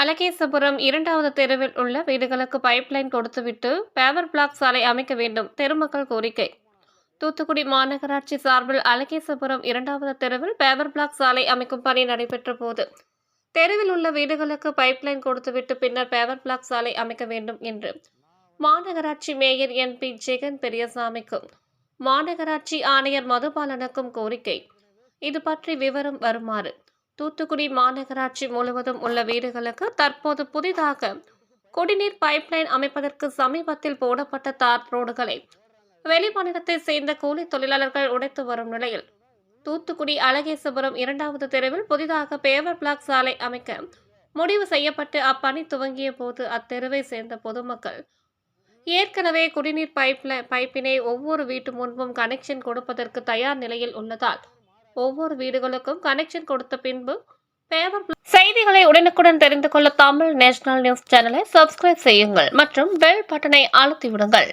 அலகேசபுரம் 2வது தெருவில் உள்ள வீடுகளுக்கு பைப்லைன் கொடுத்துவிட்டு பேவர் பிளாக் சாலை அமைக்க வேண்டும். தெருமக்கள் கோரிக்கை. தூத்துக்குடி மாநகராட்சி சார்பில் அலகேசபுரம் 2வது தெருவில் பேவர் பிளாக் சாலை அமைக்கும் பணி நடைபெற்ற போது தெருவில் உள்ள வீடுகளுக்கு பைப்லைன் கொடுத்துவிட்டு பின்னர் பேவர் பிளாக் சாலை அமைக்க வேண்டும் என்று மாநகராட்சி மேயர் NP ஜெகன் பெரியசாமிக்கும் மாநகராட்சி ஆணையர் மதுபாலனுக்கும் கோரிக்கை. இது பற்றி விவரம் வருமாறு. தூத்துக்குடி மாநகராட்சி முழுவதும் உள்ள வீடுகளுக்கு தற்போது புதிதாக குடிநீர் பைப்லைன் அமைப்பதற்கு சமீபத்தில் போடப்பட்ட தார் ரோடுகளை வெளிமாநிலத்தை சேர்ந்த கூலி தொழிலாளர்கள் உடைத்து வரும் நிலையில் தூத்துக்குடி அலகேசபுரம் 2வது தெருவில் புதிதாக பேவர் பிளாக் சாலை அமைக்க முடிவு செய்யப்பட்டு அப்பணி துவங்கிய போது அத்தெருவை சேர்ந்த பொதுமக்கள் ஏற்கனவே குடிநீர் பைப்பினை ஒவ்வொரு வீட்டு முன்பும் கனெக்ஷன் கொடுப்பதற்கு தயார் நிலையில் உள்ளதால் ஒவ்வொரு வீடுகளுக்கும் கனெக்ஷன் கொடுத்த பின்பு செய்திகளை உடனுக்குடன் தெரிந்து கொள்ள தமிழ் நேஷனல் நியூஸ் சேனலை சப்ஸ்கிரைப் செய்யுங்கள் மற்றும் பெல் பட்டனை அழுத்தி விடுங்கள்.